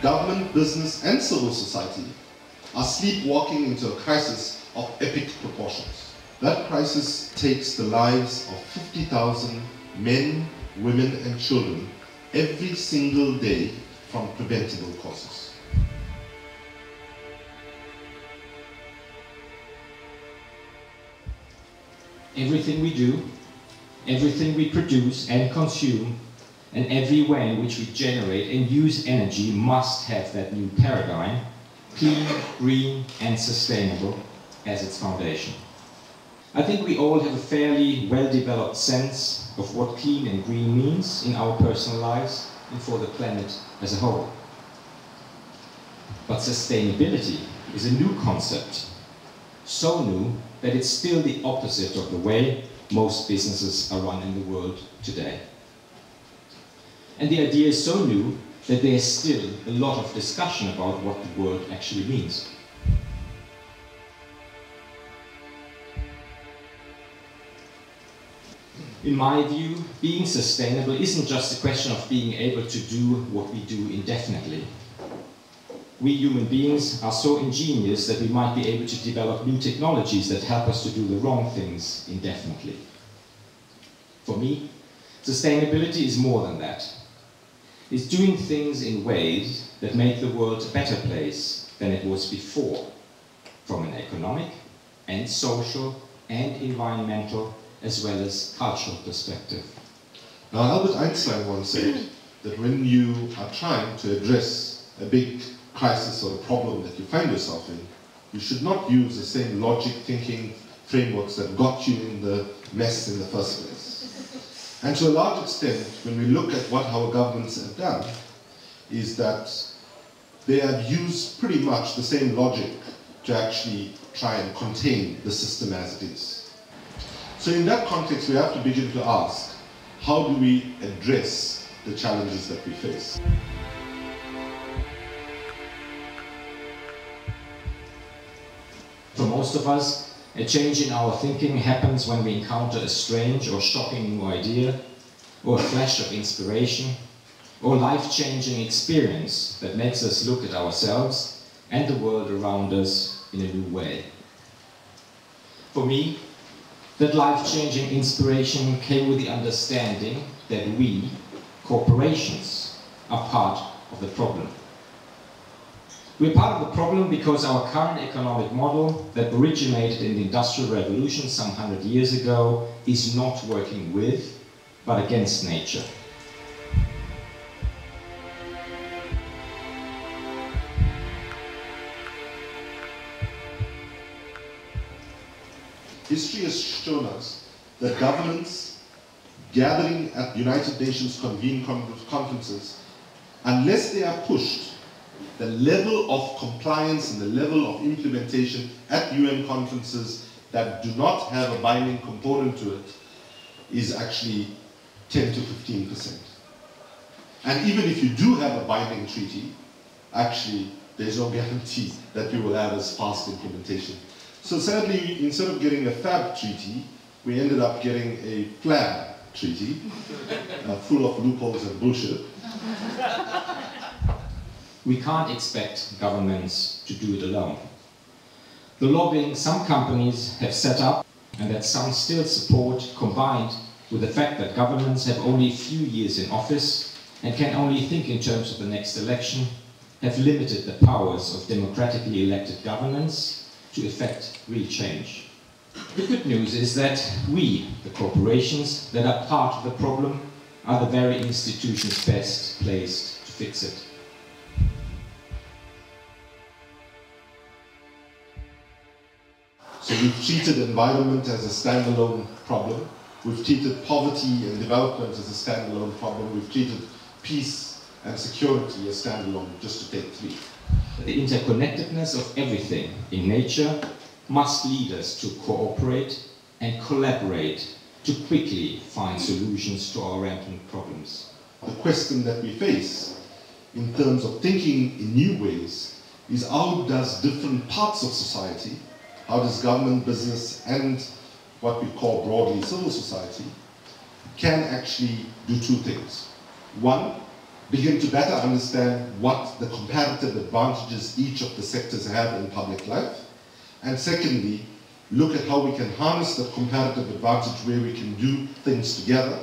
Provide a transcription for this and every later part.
government, business and civil society are sleepwalking into a crisis of epic proportions. That crisis takes the lives of 50,000 men, women and children every single day from preventable causes. Everything we do, everything we produce and consume, and every way in which we generate and use energy must have that new paradigm, clean, green and sustainable, as its foundation. I think we all have a fairly well-developed sense of what clean and green means in our personal lives and for the planet as a whole. But sustainability is a new concept, so new that it's still the opposite of the way most businesses are run in the world today. And the idea is so new that there's still a lot of discussion about what the word actually means. In my view, being sustainable isn't just a question of being able to do what we do indefinitely. We human beings are so ingenious that we might be able to develop new technologies that help us to do the wrong things indefinitely. For me, sustainability is more than that. It's doing things in ways that make the world a better place than it was before, from an economic and social and environmental as well as cultural perspective. Now, Albert Einstein once said that when you are trying to address a big crisis or a problem that you find yourself in, you should not use the same logic thinking frameworks that got you in the mess in the first place. And to a large extent, when we look at what our governments have done, is that they have used pretty much the same logic to actually try and contain the system as it is. So in that context, we have to begin to ask, how do we address the challenges that we face? For most of us, a change in our thinking happens when we encounter a strange or shocking new idea, or a flash of inspiration, or life-changing experience that makes us look at ourselves and the world around us in a new way. For me, that life-changing inspiration came with the understanding that we, corporations, are part of the problem. We're part of the problem because our current economic model that originated in the Industrial Revolution some 100 years ago is not working with, but against nature. History has shown us that governments gathering at United Nations convened conferences, unless they are pushed, the level of compliance and the level of implementation at UN conferences that do not have a binding component to it is actually 10 to 15%. And even if you do have a binding treaty, actually there's no guarantee that you will have as fast implementation. So sadly, instead of getting a FAB treaty, we ended up getting a FLAB treaty, full of loopholes and bullshit. We can't expect governments to do it alone. The lobbying some companies have set up and that some still support, combined with the fact that governments have only a few years in office and can only think in terms of the next election, have limited the powers of democratically elected governments to effect real change. The good news is that we, the corporations that are part of the problem, are the very institutions best placed to fix it. So we've treated environment as a standalone problem. We've treated poverty and development as a standalone problem. We've treated peace and security as standalone, just to take three. The interconnectedness of everything in nature must lead us to cooperate and collaborate to quickly find solutions to our rampant problems. The question that we face in terms of thinking in new ways is how does different parts of society, how does government, business and what we call broadly civil society can actually do two things. One, begin to better understand what the comparative advantages each of the sectors have in public life, and secondly, look at how we can harness the comparative advantage where we can do things together,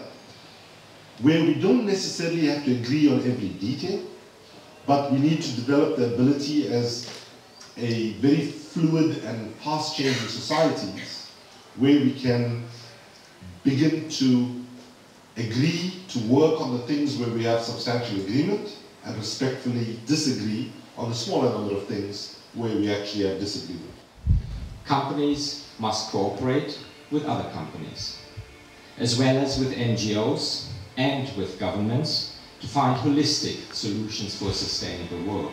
where we don't necessarily have to agree on every detail, but we need to develop the ability as a very fluid and fast-changing societies where we can begin to agree to work on the things where we have substantial agreement and respectfully disagree on the smaller number of things where we actually have disagreement. Companies must cooperate with other companies, as well as with NGOs and with governments to find holistic solutions for a sustainable world.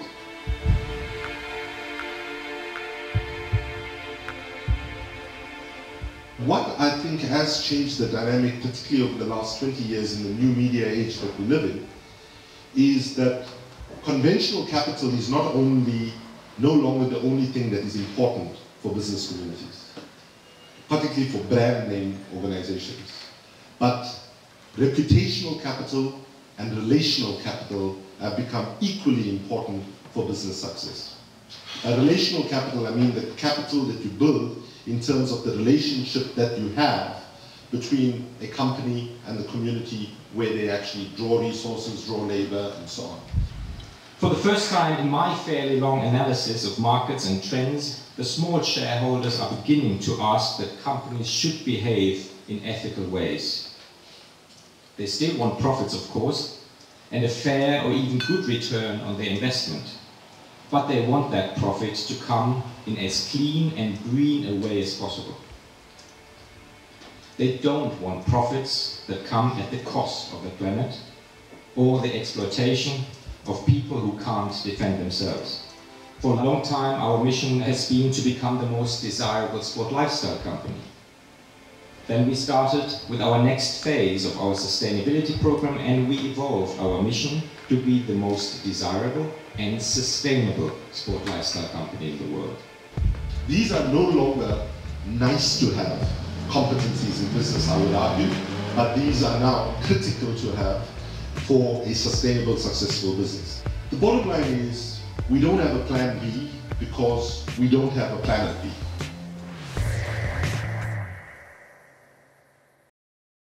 What I think has changed the dynamic, particularly over the last 20 years in the new media age that we live in, is that conventional capital is no longer the only thing that is important for business communities, particularly for brand name organizations. But reputational capital and relational capital have become equally important for business success. By relational capital, I mean the capital that you build in terms of the relationship that you have between a company and the community where they actually draw resources, draw labor, and so on. For the first time in my fairly long analysis of markets and trends, the small shareholders are beginning to ask that companies should behave in ethical ways. They still want profits, of course, and a fair or even good return on their investment. But they want that profit to come in as clean and green a way as possible. They don't want profits that come at the cost of the planet or the exploitation of people who can't defend themselves. For a long time, our mission has been to become the most desirable sport lifestyle company. Then we started with our next phase of our sustainability program, and we evolved our mission to be the most desirable and sustainable sport lifestyle company in the world. These are no longer nice to have competencies in business, I would argue, but these are now critical to have for a sustainable, successful business. The bottom line is we don't have a plan B because we don't have a planet B.